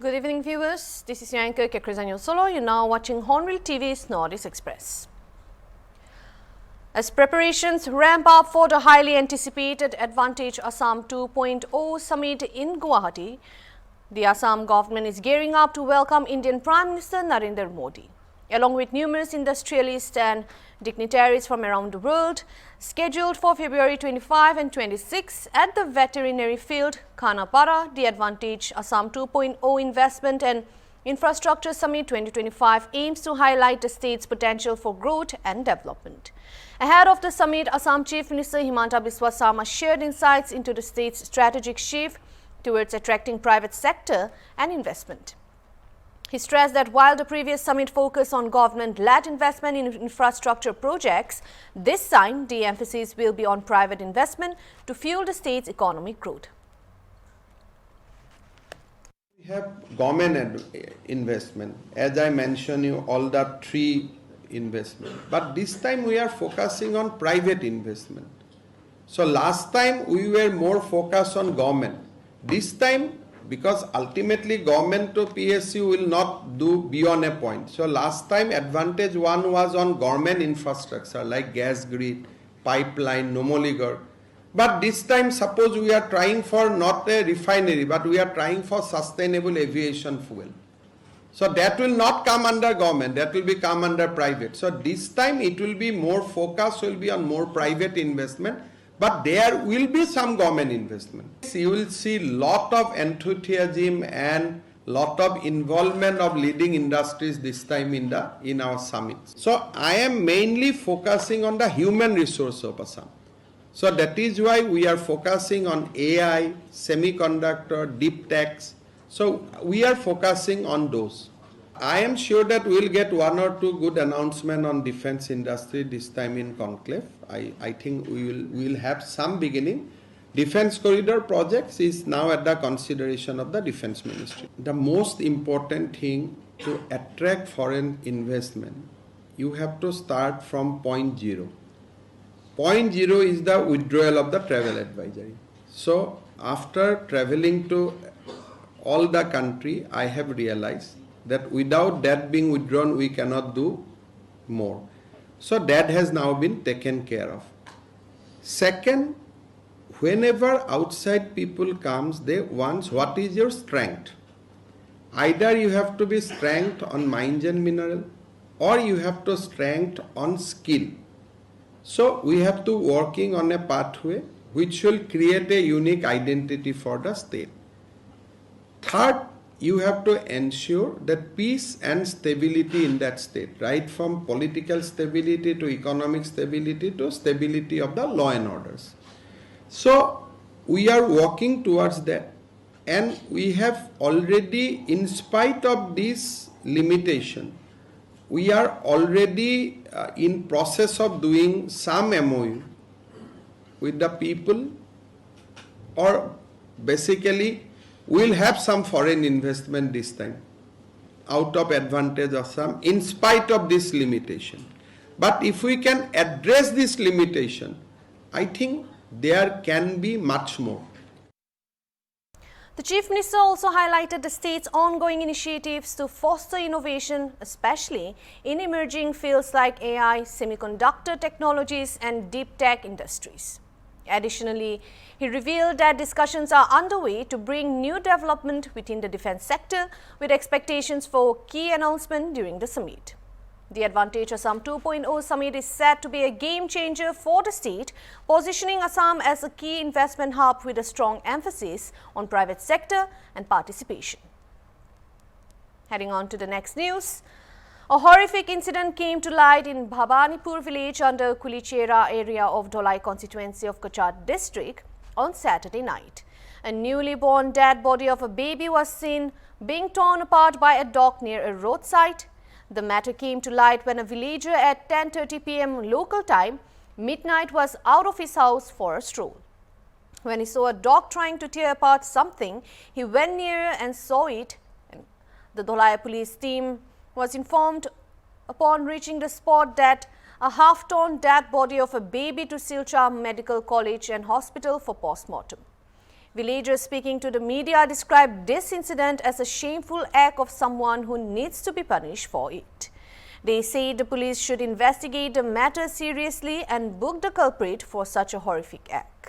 Good evening, viewers. This is your anchor Kekrizanyo Solo. You're now watching Hornbill TV's Northeast Express. As preparations ramp up for the highly anticipated Advantage Assam 2.0 summit in Guwahati, the Assam government is gearing up to welcome Indian Prime Minister Narendra Modi, along with numerous industrialists and dignitaries from around the world, scheduled for February 25 and 26 at the veterinary field, Khanapara. The Advantage Assam 2.0 Investment and Infrastructure Summit 2025 aims to highlight the state's potential for growth and development. Ahead of the summit, Assam Chief Minister Himanta Biswa Sarma shared insights into the state's strategic shift towards attracting private sector and investment. He stressed that while the previous summit focused on government-led investment in infrastructure projects, this time the emphasis will be on private investment to fuel the state's economic growth. We have government investment, as I mentioned you, all the three investment. But this time we are focusing on private investment. So last time we were more focused on government. This time, because ultimately government to PSU will not do beyond a point. So last time Advantage 1 was on government infrastructure like gas grid, pipeline, Numaligarh. But this time suppose we are trying for not a refinery, but we are trying for sustainable aviation fuel. So that will not come under government, that will be come under private. So this time it will be more focus, will be on more private investment. But there will be some government investment. You will see lot of enthusiasm and lot of involvement of leading industries this time in our summit. So I am mainly focusing on the human resource of Assam. So that is why we are focusing on AI, semiconductor, deep techs. So we are focusing on those. I am sure that we will get one or two good announcements on defense industry this time in conclave. I think we will have some beginning. Defense corridor projects is now at the consideration of the defense ministry. The most important thing to attract foreign investment, you have to start from point zero. Point zero is the withdrawal of the travel advisory. So after traveling to all the country, I have realized that without that being withdrawn, we cannot do more. So that has now been taken care of. Second, whenever outside people comes, they want what is your strength. Either you have to be strength on mines and mineral, or you have to strength on skill. So we have to working on a pathway which will create a unique identity for the state. Third, you have to ensure that peace and stability in that state, right from political stability to economic stability to stability of the law and orders. So we are working towards that, and we have already, in spite of this limitation, we are already in process of doing some MOU with the people, or basically we'll have some foreign investment this time out of Advantage Assam in spite of this limitation. But if we can address this limitation, I think there can be much more. The Chief Minister also highlighted the state's ongoing initiatives to foster innovation, especially in emerging fields like AI, semiconductor technologies and deep tech industries. Additionally, he revealed that discussions are underway to bring new development within the defense sector, with expectations for key announcement during the summit. The Advantage Assam 2.0 summit is said to be a game changer for the state, positioning Assam as a key investment hub with a strong emphasis on private sector and participation. Heading on to the next news. A horrific incident came to light in Bhabanipur village under Kulichera area of Dholai constituency of Cachar district on Saturday night. A newly born dead body of a baby was seen being torn apart by a dog near a roadside. The matter came to light when a villager at 10:30 p.m. local time, midnight, was out of his house for a stroll. When he saw a dog trying to tear apart something, he went near and saw it. The Dholai police team was informed upon reaching the spot that a half-torn dead body of a baby to Silchar Medical College and Hospital for post-mortem. Villagers speaking to the media described this incident as a shameful act of someone who needs to be punished for it. They say the police should investigate the matter seriously and book the culprit for such a horrific act.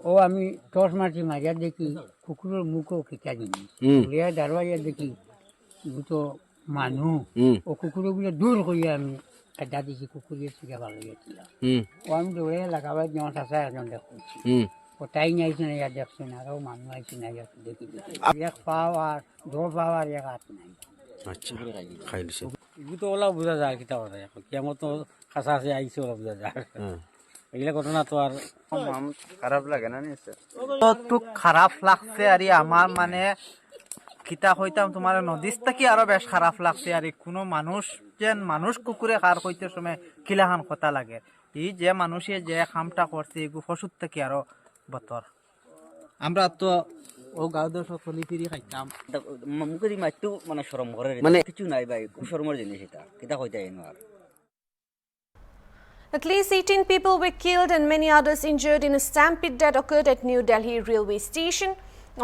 ও আমি torch মারছি মারিয়া দেখি কুকুরের মুখও খিচা জিনিস উলিয়া দারওয়াজা দেখি দুটো মানুষ ও কুকুরগুলো দূর করিয়া আমি একটা দিছি কুকুরের থেকে ভালো গেছিলাম ও আমি দৌড়ে লাগাবার যেমন চাষা একজন দেখছি ওটাই নাইছে না ইয়ার দেখছে না আরও মানুষ আইছে না ইয়ার দেখি এক পাও আর দৌড় পাও আর এক হাত নাই। আচ্ছা খাই দিছে এগুলো তো ওলা বোঝা যায় কিতা কথা এখন কেমন তো কাছা আছে আইছে ওলা বোঝা যায় এগুলা ঘটনা তো আর খারাপ লাগে না তো খারাপ লাগছে আর আমার মানে কিতা হইতাম তোমার নদীর থেকে আরো বেশ খারাপ লাগছে আর কোনো মানুষ যেন মানুষ কুকুরে খার হইতে সময় কিলাখান কথা লাগে এই যে মানুষে যে খামটা করছে এগুলো পশুর থেকে আরো বতর আমরা তো ও গাঁও দশ চলি ফিরি খাইতাম মুখে মারতো মানে সরম করে মানে কিছু নাই ভাই খুব সরমের জিনিস এটা কিতা হইতে আর At least 18 people were killed and many others injured in a stampede that occurred at New Delhi railway station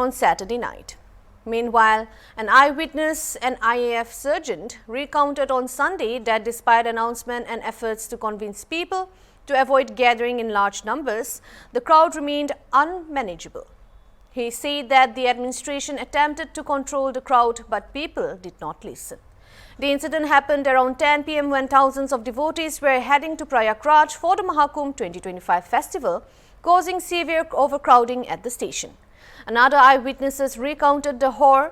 on Saturday night. Meanwhile, an eyewitness and IAF sergeant recounted on Sunday that despite announcement and efforts to convince people to avoid gathering in large numbers, the crowd remained unmanageable. He said that the administration attempted to control the crowd, but people did not listen. The incident happened around 10 p.m. when thousands of devotees were heading to Prayagraj for the Mahakumbh 2025 festival, causing severe overcrowding at the station. Another eyewitness recounted the horror,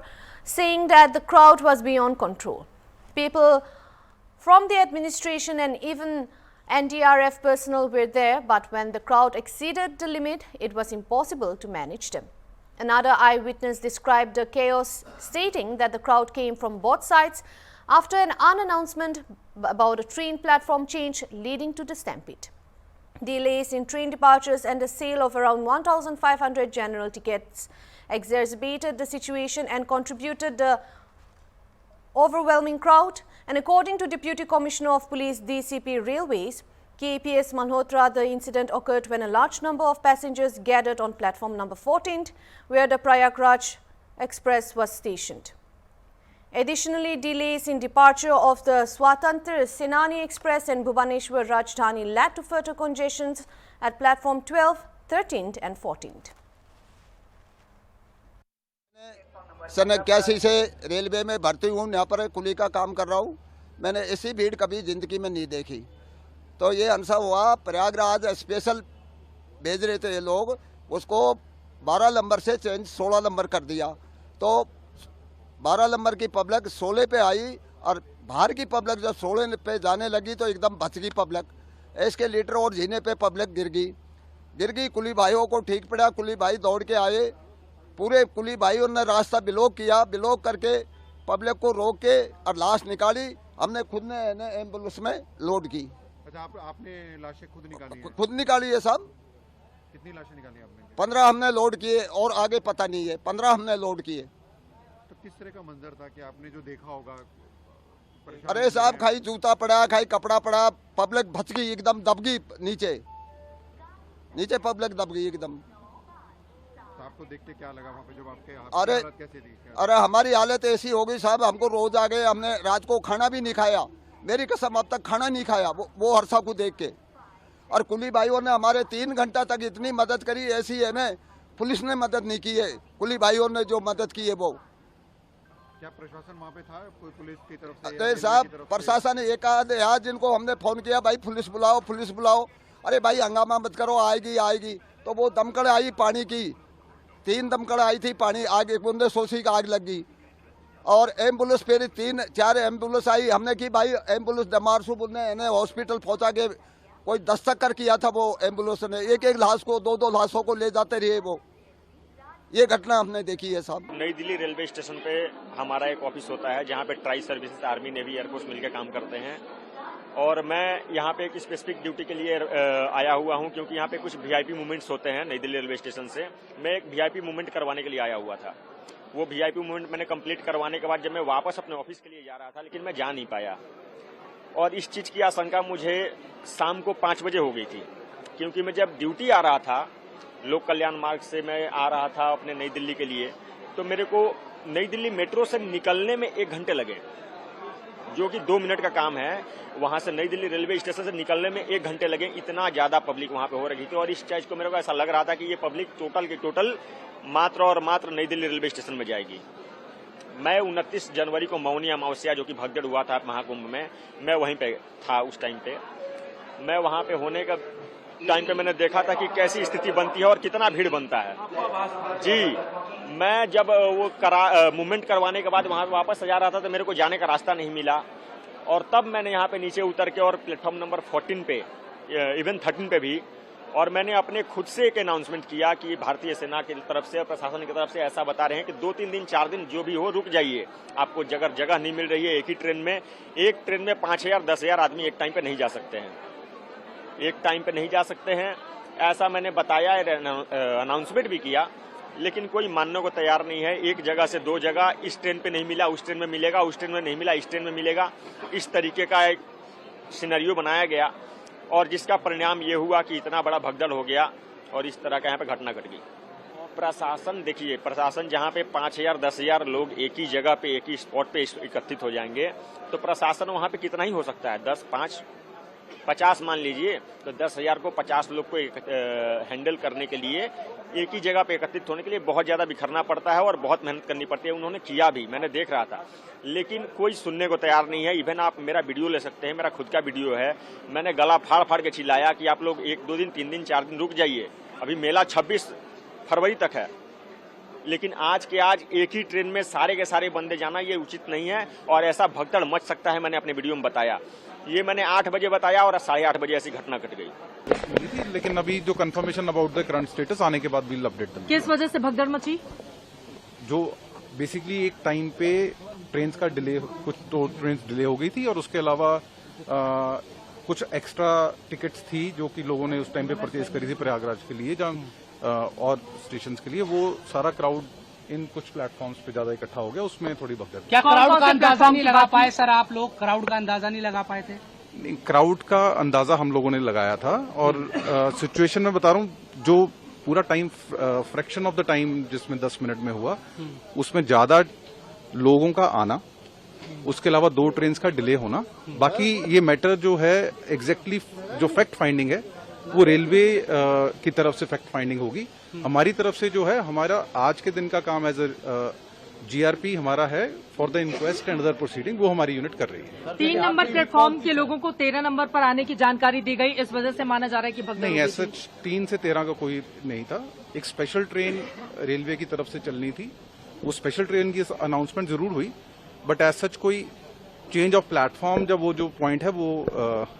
saying that the crowd was beyond control. People from the administration and even NDRF personnel were there, but when the crowd exceeded the limit, it was impossible to manage them. Another eyewitness described the chaos, stating that the crowd came from both sides after an unannouncement about a train platform change leading to the stampede. Delays in train departures and the sale of around 1,500 general tickets exacerbated the situation and contributed the overwhelming crowd. And according to Deputy Commissioner of Police DCP Railways, KPS Malhotra, the incident occurred when a large number of passengers gathered on platform number 14, where the Prayagraj Express was stationed. Additionally, delays in departure of the Swatantra Senani Express and Bhubaneswar Rajdhani led to further congestions at platform 12, 13th and 14th. सन 81 से railway में भर्ती हूँ, यहाँ पर कुली का काम कर रहा हूँ। मैंने ऐसी भीड़ कभी ज़िंदगी में नहीं देखी। तो ये अनसा हुआ, प्रयागराज स्पेशल भेज रहे थे ये लोग, उसको 12 नंबर से चेंज 16 नंबर कर दिया। तो 12 नंबर की पब्लिक 16 पे आई और बाहर की पब्लिक जब 16 पे जाने लगी तो एकदम बच गई पब्लिक। एस्केलेटर और जीने पे पब्लिक गिर गई। कुली भाइयों को ठीक पड़ा, कुली भाई दौड़ के आए, पूरे कुली भाइयों ने रास्ता ब्लॉक किया, ब्लॉक करके पब्लिक को रोक के और लाश निकाली। हमने खुद ने एम्बुलेंस में लोड की। अच्छा, आपने लाशें खुद निकाली हैं? खुद निकाली है साहब। कितनी लाशें निकाली आपने? 15 हमने लोड किए और आगे पता नहीं है, 15 हमने लोड किए। तो किस तरह का मंजर था कि आपने जो देखा होगा? अरे साहब, खाई जूता पड़ा, खाई कपड़ा पड़ा, पब्लिक भच गई, एकदम दब गई नीचे पब्लिक दब गई एकदम। तो आपको देख के क्या लगा वहाँ पे जब आपके अरे हालत कैसी थी? अरे हमारी हालत ऐसी हो गई साहब, हमको रोज आ गए, हमने रात को खाना भी नहीं खाया, मेरी कसम अब तक खाना नहीं खाया वो हरसा को देख के। और कुली भाइयों ने हमारे 3 घंटा तक इतनी मदद करी, ऐसी है में पुलिस ने मदद नहीं की है। कुली भाइयों ने जो मदद की है वो। क्या प्रशासन वहाँ पे था कोई पुलिस की तरफ से? अरे साहब, प्रशासन एक आध यार जिनको हमने फोन किया, भाई पुलिस बुलाओ। अरे भाई हंगामा मत करो, आएगी। तो वो दमकड़ आई पानी की, 3 दमकड़ आई थी पानी, आग 100 की आग लग गई। और एम्बुलेंस फिर 3-4 एम्बुलेंस आई, हमने की भाई एम्बुलेंस डमारसू ने इन्हें हॉस्पिटल पहुंचा के कोई दस्तक किया था वो एम्बुलेंस ने, एक लाश को 2 लाशों को ले जाते रहे वो। ये घटना हमने देखी है साहब। नई दिल्ली रेलवे स्टेशन पे हमारा एक ऑफिस होता है जहाँ पे tri services army navy air force मिलकर काम करते हैं। और मैं यहाँ पे एक स्पेसिफिक ड्यूटी के लिए आया हुआ हूँ, क्योंकि यहाँ पे कुछ वीआईपी मूवमेंट्स होते हैं नई दिल्ली रेलवे स्टेशन से। मैं एक वीआईपी मूवमेंट करवाने के लिए आया हुआ था। वो वीआईपी मूवमेंट मैंने कंप्लीट करवाने के बाद जब मैं वापस अपने ऑफिस के लिए जा रहा था, लेकिन मैं जा नहीं पाया। और इस चीज की आशंका मुझे शाम को 5 बजे हो गई थी, क्योंकि मैं जब ड्यूटी आ रहा था, लोक कल्याण मार्ग से मैं आ रहा था अपने नई दिल्ली के लिए, तो मेरे को नई दिल्ली मेट्रो से निकलने में 1 घंटे लगे, जो कि 2 मिनट का काम है। वहां से नई दिल्ली रेलवे स्टेशन से निकलने में 1 घंटे लगे। इतना ज्यादा पब्लिक वहां पे हो रही थी, और इस चीज को मेरे को ऐसा लग रहा था कि ये पब्लिक टोटल की टोटल मात्र और मात्र नई दिल्ली रेलवे स्टेशन में जाएगी। मैं 29 जनवरी को मौनी अमावस्या, जो कि भगदड़ हुआ था महाकुंभ में, मैं वहीं पे था उस टाइम पे। मैं वहां पे होने का टाइम पे मैंने देखा था कि कैसी स्थिति बनती है और कितना भीड़ बनता है। जी, मैं जब वो मूवमेंट करवाने के बाद वहां वापस जा रहा था तो मेरे को जाने का रास्ता नहीं मिला, और तब मैंने यहाँ पे नीचे उतर के और प्लेटफॉर्म नंबर 14 पे, इवन 13 पे भी, और मैंने अपने खुद से एक अनाउंसमेंट किया कि भारतीय सेना की तरफ से और प्रशासन की तरफ से ऐसा बता रहे हैं कि 2-3 दिन 4 दिन जो भी हो रुक जाइए, आपको जगह नहीं मिल रही है। एक ही ट्रेन में, एक ट्रेन में 5000 10,000 आदमी एक टाइम पे नहीं जा सकते हैं, एक टाइम पे नहीं जा सकते हैं, ऐसा मैंने बताया, अनाउंसमेंट भी किया, लेकिन कोई मानने को तैयार नहीं है। एक जगह से 2 जगह, इस ट्रेन पे नहीं मिला उस ट्रेन में मिलेगा, उस ट्रेन में नहीं मिला इस ट्रेन में मिलेगा, इस तरीके का एक सिनेरियो बनाया गया, और जिसका परिणाम ये हुआ कि इतना बड़ा भगदड़ हो गया और इस तरह का यहाँ पे घटना घट गई। प्रशासन, देखिए, प्रशासन जहाँ पे 5000 10,000 लोग एक ही जगह पे, एक ही स्पॉट पे एकत्रित हो जाएंगे, तो प्रशासन वहाँ पे कितना ही हो सकता है, 10, 5, 50 मान लीजिए, तो 10,000 को 50 लोग को हैंडल करने के लिए, एक ही जगह पे एकत्रित होने के लिए बहुत ज्यादा बिखरना पड़ता है और बहुत मेहनत करनी पड़ती है। उन्होंने किया भी, मैंने देख रहा था, लेकिन कोई सुनने को तैयार नहीं है। इवन आप मेरा वीडियो ले सकते हैं, मेरा खुद का वीडियो है, मैंने गला फाड़ फाड़ के चिल्लाया कि आप लोग 1-2 दिन 3 दिन 4 दिन रुक जाइए, अभी मेला 26 फरवरी तक है। लेकिन आज के आज एक ही ट्रेन में सारे के सारे बंदे जाना ये उचित नहीं है, और ऐसा भगदड़ मच सकता है। मैंने अपने वीडियो में बताया, ये मैंने 8 बजे बताया और 8:30 बजे ऐसी घटना घट गई। लेकिन अभी जो confirmation about the current status आने के बाद भी अपडेट देंगे। किस वजह से भगदड़ मची? जो बेसिकली एक टाइम पे ट्रेन का डिले, कुछ तो ट्रेन डिले हो गई थी, और उसके अलावा कुछ एक्स्ट्रा टिकट्स थी जो कि लोगों ने उस टाइम पे परचेज करी थी प्रयागराज के लिए, जहाँ और स्टेशन के लिए, वो सारा क्राउड इन कुछ प्लेटफॉर्म्स पे ज्यादा इकट्ठा हो गया, उसमें थोड़ी भगदड़। क्या क्राउड का अंदाजा नहीं लगा पाए सर आप लोग? क्राउड का अंदाजा नहीं लगा पाए थे? क्राउड का अंदाजा हम लोगों ने लगाया था, और सिचुएशन में बता रहा हूँ, जो पूरा time fraction of the time जिसमें 10 मिनट में हुआ, उसमें ज्यादा लोगों का आना, उसके अलावा 2 ट्रेन का डिले होना। बाकी ये मैटर जो है एग्जैक्टली जो फैक्ट फाइंडिंग है वो रेलवे की तरफ से फैक्ट फाइंडिंग होगी। हमारी तरफ से जो है, हमारा आज के दिन का काम एज ए जीआरपी हमारा है for the inquest and other proceeding, वो हमारी यूनिट कर रही है। 3 नंबर प्लेटफॉर्म के लोगों को 13 नंबर पर आने की जानकारी दी गई, इस वजह से माना जा रहा है कि भगदड़ नहीं, ऐसा 3 से 13 का कोई नहीं था। एक स्पेशल ट्रेन रेलवे की तरफ से चलनी थी, वो स्पेशल ट्रेन की अनाउंसमेंट जरूर हुई, बट एज सच कोई चेंज ऑफ प्लेटफॉर्म, जब वो जो पॉइंट है वो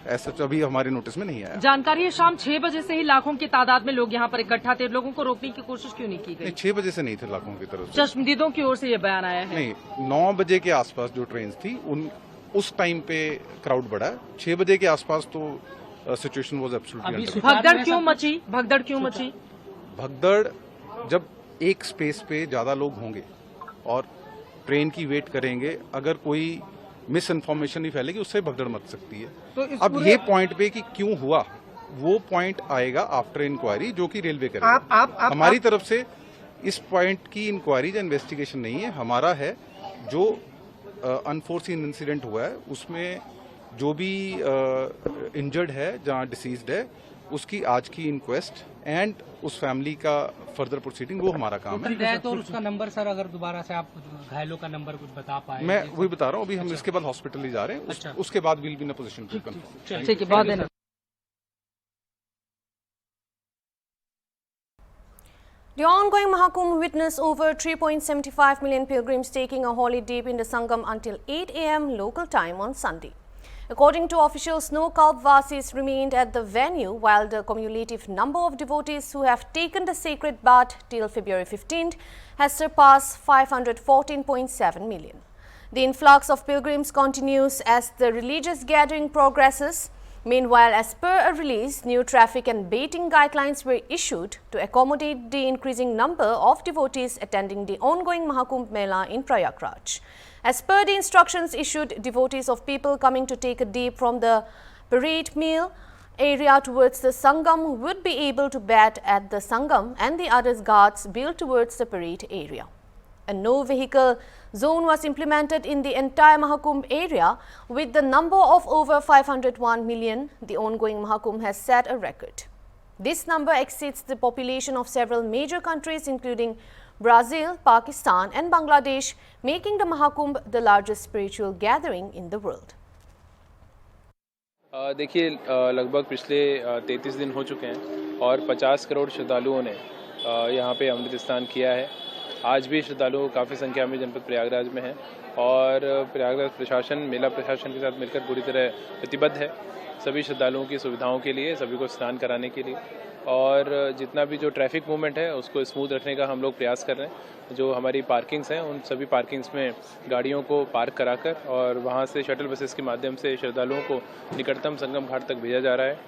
एज सच अभी हमारे नोटिस में नहीं आया। जानकारी है शाम 6 बजे से ही लाखों की तादाद में लोग यहाँ पर इकट्ठा थे, लोगों को रोकने की कोशिश क्यों नहीं की गई? 6 बजे से नहीं थे लाखों की तरफ से, चश्मदीदों की ओर से ये बयान आया है। नहीं, 9 बजे के आसपास जो ट्रेन थी उस टाइम पे क्राउड बढ़ा है। 6 बजे के आसपास तो सिचुएशन वाज एब्सोल्युटली। भगदड़ क्यों मची? भगदड़ क्यों मची? भगदड़ जब एक स्पेस पे ज्यादा लोग होंगे और ट्रेन की वेट करेंगे, अगर कोई मिस इन्फॉर्मेशन नहीं फैलेगी, उससे भगदड़ मच सकती है। तो अब ये पॉइंट पे कि क्यों हुआ, वो पॉइंट आएगा आफ्टर इंक्वायरी, जो कि रेलवे करेगा। हमारी तरफ से इस पॉइंट की इंक्वायरी या इन्वेस्टिगेशन नहीं है, हमारा है जो अनफोर्सीन इंसिडेंट हुआ है, उसमें जो भी इंजर्ड है, जहां डिसीज्ड है, उसकी आज की इंक्वेस्ट एंड उस फैमिली का फर्दर प्रोसीडिंग, वो हमारा काम है। तो उसका नंबर सर, अगर दोबारा से आप घायलों का नंबर कुछ बता पाए? मैं वही बता रहा हूँ, अभी हम इसके बाद हॉस्पिटल ही जा रहे हैं, उसके बाद will be in a position to confirm. ठीक है, बहुत देना। The ongoing Mahakumbh witnessed over 3.75 million pilgrims taking a holy dip in the Sangam until 8 a.m. local time on Sunday. According to officials, no Kalpvasis remained at the venue, while the cumulative number of devotees who have taken the sacred bath till February 15th has surpassed 514.7 million. The influx of pilgrims continues as the religious gathering progresses. Meanwhile, as per a release, new traffic and baiting guidelines were issued to accommodate the increasing number of devotees attending the ongoing Mahakumbh Mela in Prayagraj. As per the instructions issued, devotees of people coming to take a dip from the parade meal area towards the Sangam would be able to bat at the Sangam and the others ghats built towards the parade area. A no vehicle zone was implemented in the entire Mahakumbh area. With the number of over 501 million, the ongoing Mahakumbh has set a record. This number exceeds the population of several major countries including Brazil, Pakistan and Bangladesh, making the Mahakumbh the largest spiritual gathering in the world. देखिए लगभग पिछले 33 दिन हो चुके हैं और 50 करोड़ श्रद्धालुओं ने यहाँ पे अमृत स्नान किया है। आज भी श्रद्धालु काफ़ी संख्या में जनपद प्रयागराज में हैं और प्रयागराज प्रशासन मेला प्रशासन के साथ मिलकर पूरी तरह प्रतिबद्ध है सभी श्रद्धालुओं की सुविधाओं के लिए, सभी को स्नान कराने के लिए और जितना भी जो ट्रैफिक मूवमेंट है उसको स्मूथ रखने का हम लोग प्रयास कर रहे हैं। जो हमारी पार्किंग्स हैं उन सभी पार्किंग्स में गाड़ियों को पार्क कराकर और वहाँ से शटल बसेस के माध्यम से श्रद्धालुओं को निकटतम संगम घाट तक भेजा जा रहा है।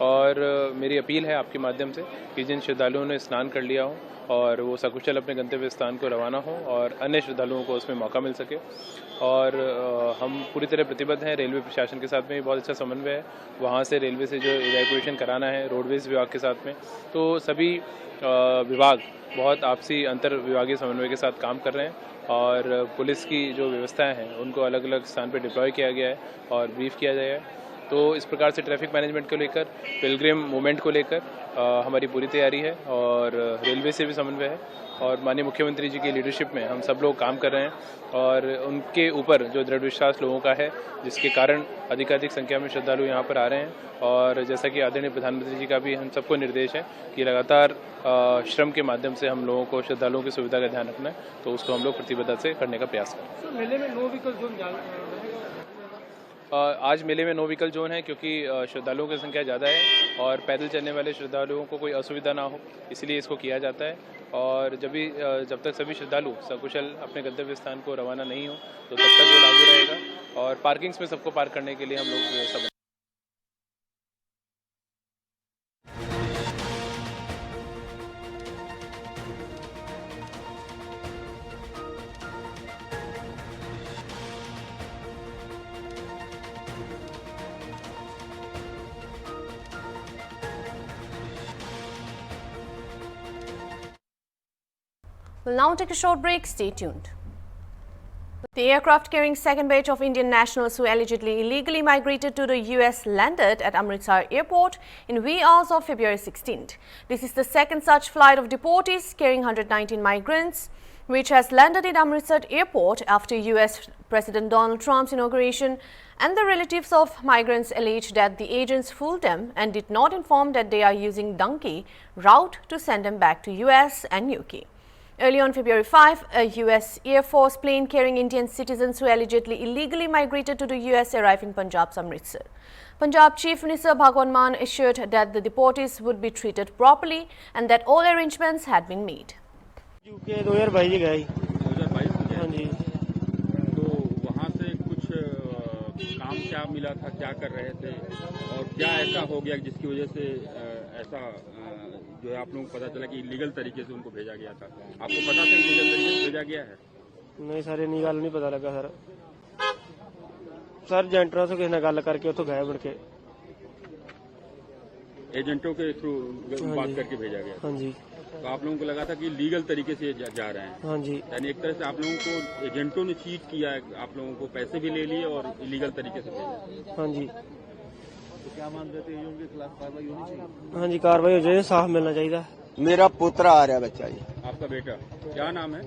और मेरी अपील है आपके माध्यम से कि जिन श्रद्धालुओं ने स्नान कर लिया हो और वो सकुशल अपने गंतव्य स्थान को रवाना हो और अन्य श्रद्धालुओं को उसमें मौका मिल सके। और हम पूरी तरह प्रतिबद्ध हैं। रेलवे प्रशासन के साथ में भी बहुत अच्छा समन्वय है। वहाँ से रेलवे से जो इवैक्यूएशन कराना है रोडवेज विभाग के साथ में, तो सभी विभाग बहुत आपसी अंतर विभागीय समन्वय के साथ काम कर रहे हैं और पुलिस की जो व्यवस्थाएं हैं उनको अलग अलग स्थान पर डिप्लॉय किया गया है और ब्रीफ किया गया है। तो इस प्रकार से ट्रैफिक मैनेजमेंट को लेकर, पिलग्रिम मूवमेंट को लेकर हमारी पूरी तैयारी है और रेलवे से भी समन्वय है और माननीय मुख्यमंत्री जी की लीडरशिप में हम सब लोग काम कर रहे हैं और उनके ऊपर जो दृढ़ विश्वास लोगों का है जिसके कारण अधिकाधिक संख्या में श्रद्धालु यहाँ पर आ रहे हैं। और जैसा कि आदरणीय प्रधानमंत्री जी का भी हम सबको निर्देश है कि लगातार श्रम के माध्यम से हम लोगों को श्रद्धालुओं की सुविधा का ध्यान रखना है, तो उसको हम लोग प्रतिबद्धता से करने का प्रयास करें। मेले में नो व्हीकल जोन आज मेले में नो व्हीकल जोन है क्योंकि श्रद्धालुओं की संख्या ज़्यादा है और पैदल चलने वाले श्रद्धालुओं को कोई असुविधा ना हो इसलिए इसको किया जाता है। और जब तक सभी श्रद्धालु सकुशल अपने गंतव्य स्थान को रवाना नहीं हो तो तब तक वो लागू रहेगा और पार्किंग्स में सबको पार्क करने के लिए हम लोग व्यवस्था। We'll now take a short break. Stay tuned. The aircraft carrying second batch of Indian nationals who allegedly illegally migrated to the US landed at Amritsar airport in wee hours of February 16th. This is the second such flight of deportees carrying 119 migrants, which has landed in Amritsar airport after US President Donald Trump's inauguration, and the relatives of migrants allege that the agents fooled them and did not inform that they are using donkey route to send them back to US and UK. Early on February 5, a US Air Force plane carrying Indian citizens who allegedly illegally migrated to the US arrived in Punjab's Amritsar. Punjab Chief Minister Bhagwant Mann assured that the deportees would be treated properly and that all arrangements had been made. UK 2022 गया ही। 2022 हाँ जी। तो वहाँ से कुछ काम क्या मिला था, क्या कर रहे थे और क्या ऐसा हो गया जिसकी वजह से ऐसा जो है आप लोगों को पता चला कि इलीगल तरीके से उनको भेजा गया था? आपको पता था इलीगल तरीके से भेजा गया है? नहीं सर, इन्नी गल नहीं पता लगा सर। सर एजेंटों से किसी ने गल करके उतो गए बढ़ के। एजेंटों के थ्रू बात करके भेजा गया? हाँ जी। तो आप लोगों को लगा था कि लीगल तरीके से जा रहे हैं? हाँ जी। यानी एक तरह से आप लोगों को एजेंटों ने चीट किया है, आप लोगों को पैसे भी ले लिए और इलीगल तरीके से भेजा? हाँ जी। तो क्या मान रहे थे एजेंटों के खिलाफ कार्रवाई होनी चाहिए? हाँ जी, कार्रवाई हो जाए, साफ मिलना चाहिए। मेरा पोतरा आ रहा बच्चा जी। आपका बेटा क्या नाम है?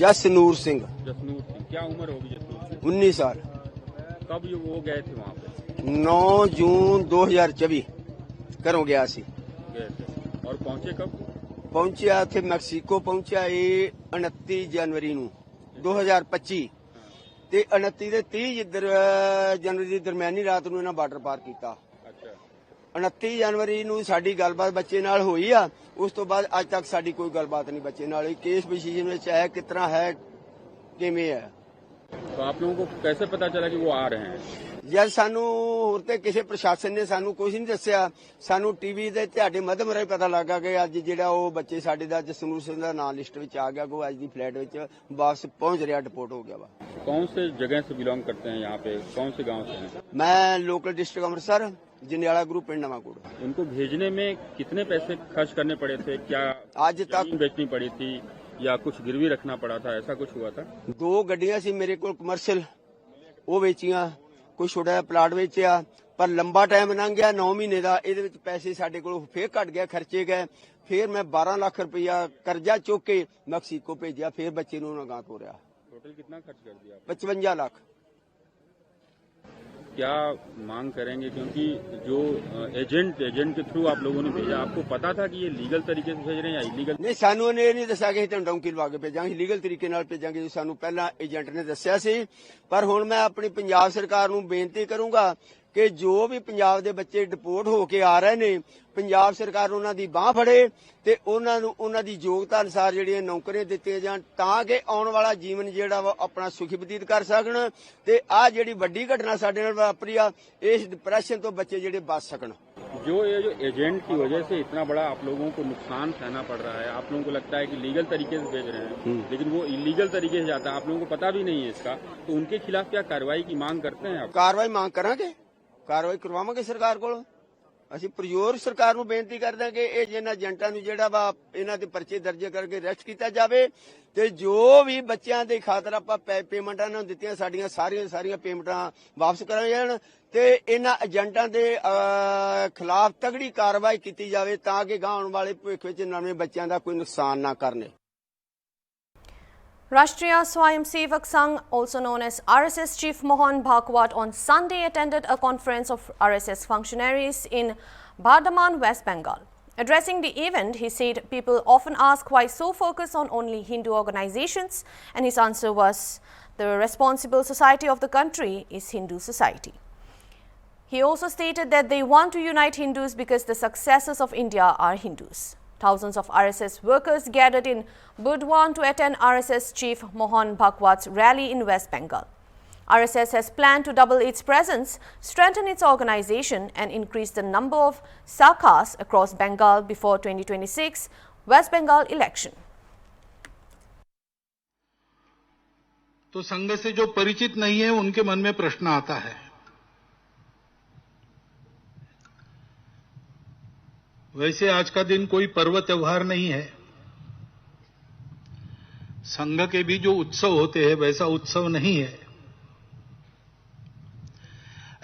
जसनूर सिंह। जसनूर सिंह। क्या उम्र होगी जसनूर सिंह? 19 साल। कब ये वो गए थे वहाँ पे? 9 जून 2024 घरों गया सी। गए थे और पहुँचे कब? पहुंचा थे मैक्सीको पहुंचा ये 29 जनवरी 2025 ਤੇ 29 ਤੇ 30 ਜਨਵਰੀ ਦੀ ਦਰਮਿਆਨੀ ਰਾਤ ਨੂੰ ਇਹਨਾਂ ਬਾਰਡਰ ਪਾਰ ਕੀਤਾ। ਅੱਛਾ। 29 ਜਨਵਰੀ ਨੂੰ ਸਾਡੀ ਗੱਲਬਾਤ ਬੱਚੇ ਨਾਲ ਹੋਈ ਆ, ਉਸ ਤੋਂ ਬਾਅਦ ਅੱਜ ਤੱਕ ਸਾਡੀ ਕੋਈ ਗੱਲਬਾਤ ਨਹੀਂ ਬੱਚੇ ਨਾਲ। ਕੇਸ ਪੋਜੀਸ਼ਨ ਵਿੱਚ ਹੈ, ਕਿਸ ਤਰ੍ਹਾਂ ਹੈ, ਕਿਵੇਂ ਹੈ। तो आप लोगों को कैसे पता चला कि वो आ रहे हैं? ਯਾਰ ਸਾਨੂੰ ਹੋਰ ਤੇ ਕਿਸੇ ਪ੍ਰਸ਼ਾਸਨ ਨੇ ਸਾਨੂੰ ਕੁਝ ਨਹੀਂ ਦੱਸਿਆ। ਸਾਨੂੰ ਟੀਵੀ ਦੇ ਤੁਹਾਡੇ ਮਾਧਿਅਮ ਰਾਹੀਂ ਪਤਾ ਲੱਗਾ ਕਿ ਅੱਜ ਜਿਹੜਾ ਉਹ ਬੱਚੇ ਸਾਡੇ ਦਾ ਜਸਨੂਰ ਸਿੰਘ ਦਾ ਨਾਂ ਲਿਸਟ ਵਿੱਚ ਆ ਗਿਆ, ਉਹ ਅੱਜ ਦੀ ਫਲਾਈਟ ਵਿੱਚ ਵਾਪਸ ਪਹੁੰਚ ਰਿਹਾ, ਡਿਪੋਰਟ ਹੋ ਗਿਆ ਵਾ। कौन से जगह से बिलोंग करते हैं यहाँ पे, कौन से गांव से हैं? मैं local district Amritsar Jandiala group पिंड नवाकोट। इनको भेजने में कितने पैसे खर्च करने पड़े थे? क्या आज तक जमीन बेचनी पड़ी थी या कुछ गिरवी रखना पड़ा था, ऐसा कुछ हुआ था? 2 ਗੱਡੀਆਂ ਸੀ ਮੇਰੇ ਕੋਲ ਕਮਰਸ਼ੀਅਲ, ਉਹ ਵੇਚੀਆਂ, ਕੋਈ ਛੋਟਾ ਜਿਹਾ ਪਲਾਟ ਵੇਚਿਆ, ਪਰ ਲੰਬਾ ਟਾਈਮ ਲੰਘ ਗਿਆ 9 ਮਹੀਨੇ ਦਾ। ਇਹਦੇ ਵਿੱਚ ਪੈਸੇ ਸਾਡੇ ਕੋਲ ਫੇਰ ਘਟ ਗਿਆ, ਖਰਚੇ ਗਏ। ਫਿਰ ਮੈਂ 12 ਲੱਖ ਰੁਪਇਆ ਕਰਜ਼ਾ ਚੁੱਕ ਕੇ ਮੈਕਸੀਕੋ ਭੇਜਿਆ, ਫਿਰ ਬੱਚੇ ਨੂੰ ਨਗਾਂ ਤੋਰਿਆ। टोटल कितना खर्च कर दिया? 55 लाख। क्या मांग करेंगे, क्योंकि जो एजेंट के थ्रू आप लोगों ने भेजा, आपको पता था कि ये लीगल तरीके से भेज रहे हैं या इलीगल? ਨਹੀਂ, ਸਾਨੂੰ ਉਹਨੇ ਇਹ ਨਹੀਂ ਦੱਸਿਆ ਕਿ ਤੁਹਾਨੂੰ ਡੌਂਕੀ ਲਵਾ ਕੇ ਭੇਜਾਂਗੇ, ਲੀਗਲ ਤਰੀਕੇ ਨਾਲ ਭੇਜਾਂਗੇ, ਜੋ ਸਾਨੂੰ ਪਹਿਲਾਂ ਏਜੰਟ ਨੇ ਦੱਸਿਆ ਸੀ। ਪਰ ਹੁਣ ਮੈਂ ਆਪਣੀ ਪੰਜਾਬ ਸਰਕਾਰ ਨੂੰ ਬੇਨਤੀ ਕਰੂੰਗਾ ਕਿ ਜੋ ਵੀ ਪੰਜਾਬ ਦੇ ਬੱਚੇ ਡਿਪੋਰਟ ਹੋ ਕੇ ਆ ਰਹੇ ਨੇ, ਪੰਜਾਬ ਸਰਕਾਰ ਉਹਨਾਂ ਦੀ ਬਾਹ ਫੜੇ ਤੇ ਉਹਨਾਂ ਨੂੰ ਉਹਨਾਂ ਦੀ ਯੋਗਤਾ ਅਨੁਸਾਰ ਜਿਹੜੀਆਂ ਨੌਕਰੀਆਂ ਦਿੱਤੀਆਂ ਜਾਣ, ਤਾਂ ਕਿ ਆਉਣ ਵਾਲਾ ਜੀਵਨ ਜਿਹੜਾ ਵਾ ਆਪਣਾ ਸੁਖੀ ਬਤੀਤ ਕਰ ਸਕਣ ਤੇ ਆ ਜਿਹੜੀ ਵੱਡੀ ਘਟਨਾ ਸਾਡੇ ਨਾਲ ਵਾਪਰੀ ਆ, ਇਸ ਡਿਪਰੈਸ਼ਨ ਤੋਂ ਬੱਚੇ ਜਿਹੜੇ ਬਚ ਸਕਣ। जो ये जो एजेंट की वजह से इतना बड़ा आप लोगों को नुकसान सहना पड़ रहा है, आप लोगों को लगता है कि लीगल तरीके से भेज रहे हैं, लेकिन वो इलीगल तरीके से जाता है, आप लोगों को पता भी नहीं है इसका, तो उनके खिलाफ क्या कार्रवाई की मांग करते हैं आप? कार्रवाई मांग करांगे, कार्रवाई करवावांगे सरकार ਕੋਲ। ਅਸੀਂ ਪ੍ਰਯੋਰ ਸਰਕਾਰ ਨੂੰ ਬੇਨਤੀ ਕਰਦੇ ਹਾਂ ਕਿ ਇਹ ਜਿਹਨਾਂ ਏਜੰਟਾਂ ਨੂੰ ਜਿਹੜਾ ਵਾ ਇਹਨਾਂ ਦੇ ਪਰਚੇ ਦਰਜ ਕਰਕੇ ਅਰੈਸਟ ਕੀਤਾ ਜਾਵੇ ਤੇ ਜੋ ਵੀ ਬੱਚਿਆਂ ਦੇ ਖਾਤਰ ਆਪਾਂ ਪੇਮੈਂਟਾਂ ਨੂੰ ਦਿੱਤੀਆਂ, ਸਾਡੀਆਂ ਸਾਰੀਆਂ ਪੇਮੈਂਟਾਂ ਵਾਪਸ ਕਰਾਈਆਂ ਜਾਣ ਤੇ ਇਹਨਾਂ ਏਜੰਟਾਂ ਦੇ ਖਿਲਾਫ ਤਗੜੀ ਕਾਰਵਾਈ ਕੀਤੀ ਜਾਵੇ ਤਾਂ ਕਿ ਗਾਂ ਆਉਣ ਵਾਲੇ ਭਵਿੱਖ ਵਿੱਚ ਨਵੇਂ ਬੱਚਿਆਂ ਦਾ ਕੋਈ ਨੁਕਸਾਨ ਨਾ ਕਰਨੇ। Rashtriya Swayamsevak Sangh, also known as RSS Chief Mohan Bhagwat, on Sunday attended a conference of RSS functionaries in Bardhaman, West Bengal. Addressing the event, he said people often ask why so focus on only Hindu organizations, and his answer was the responsible society of the country is Hindu society. He also stated that they want to unite Hindus because the successors of India are Hindus. Thousands of RSS workers gathered in Burdwan to attend RSS Chief Mohan Bhagwat's rally in West Bengal. RSS has planned to double its presence, strengthen its organization and increase the number of sakhas across Bengal before 2026 West Bengal election. तो संघ से जो परिचित नहीं है उनके मन में प्रश्न आता है। वैसे आज का दिन कोई पर्व त्योहार नहीं है। संघ के भी जो उत्सव होते हैं वैसा उत्सव नहीं है।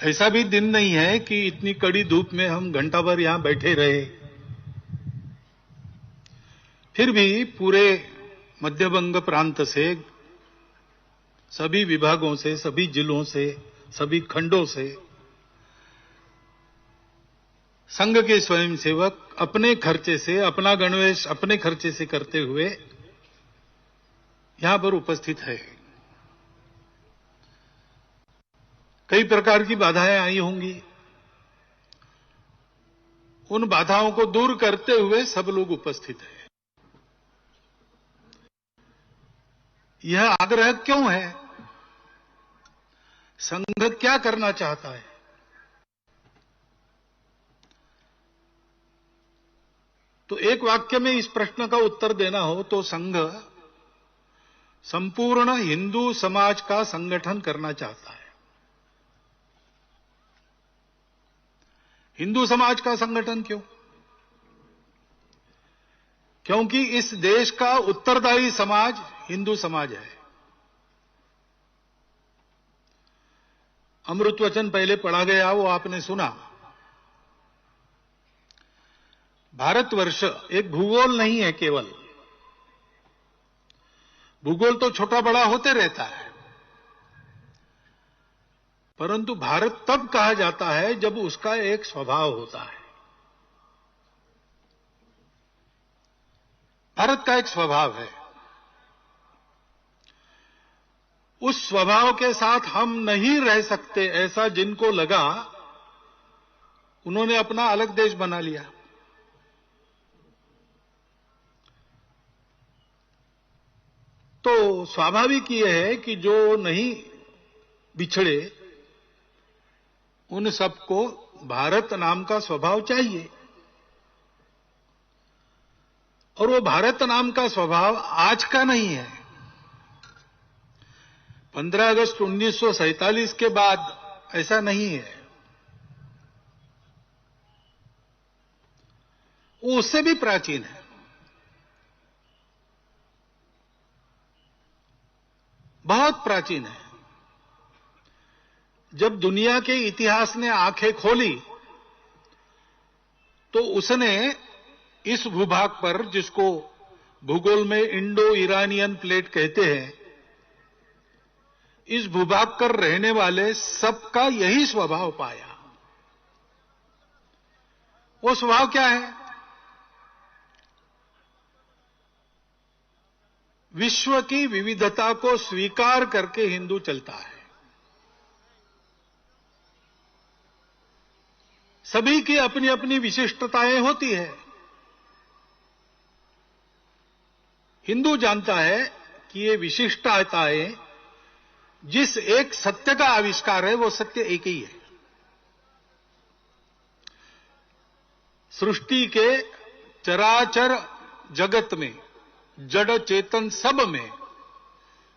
ऐसा भी दिन नहीं है कि इतनी कड़ी धूप में हम घंटा भर यहां बैठे रहे। फिर भी पूरे मध्यबंग प्रांत से, सभी विभागों से, सभी जिलों से, सभी खंडों से संघ के स्वयंसेवक अपने खर्चे से, अपना गणवेश अपने खर्चे से करते हुए यहां पर उपस्थित है। कई प्रकार की बाधाएं आई होंगी, उन बाधाओं को दूर करते हुए सब लोग उपस्थित हैं। यह आग्रह क्यों है? संघ क्या करना चाहता है? तो एक वाक्य में इस प्रश्न का उत्तर देना हो तो संघ संपूर्ण हिंदू समाज का संगठन करना चाहता है। हिंदू समाज का संगठन क्यों? क्योंकि इस देश का उत्तरदायी समाज हिंदू समाज है। अमृत वचन पहले पढ़ा गया, वो आपने सुना। भारतवर्ष एक भूगोल नहीं है केवल। भूगोल तो छोटा बड़ा होते रहता है, परंतु भारत तब कहा जाता है जब उसका एक स्वभाव होता है। भारत का एक स्वभाव है। उस स्वभाव के साथ हम नहीं रह सकते, ऐसा जिनको लगा उन्होंने अपना अलग देश बना लिया। तो स्वाभाविक ये है कि जो नहीं बिछड़े उन सबको भारत नाम का स्वभाव चाहिए, और वो भारत नाम का स्वभाव आज का नहीं है। 15 अगस्त 1947 के बाद ऐसा नहीं है, वो उससे भी प्राचीन है। बहुत प्राचीन है। जब दुनिया के इतिहास ने आंखें खोली तो उसने इस भूभाग पर, जिसको भूगोल में इंडो ईरानियन प्लेट कहते हैं, इस भूभाग पर रहने वाले सबका यही स्वभाव पाया। वो स्वभाव क्या है? विश्व की विविधता को स्वीकार करके हिंदू चलता है। सभी की अपनी अपनी विशिष्टताएं होती है। हिंदू जानता है कि ये विशिष्टताएं जिस एक सत्य का आविष्कार है वो सत्य एक ही है। सृष्टि के चराचर जगत में, जड़ चेतन सब में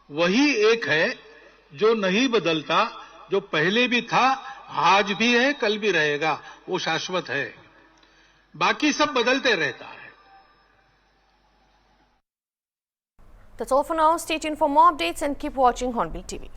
वही एक है जो नहीं बदलता, जो पहले भी था, आज भी है, कल भी रहेगा, वो शाश्वत है। बाकी सब बदलते रहता है। That's all for now. Stay tuned for more updates and keep watching Hornbill TV.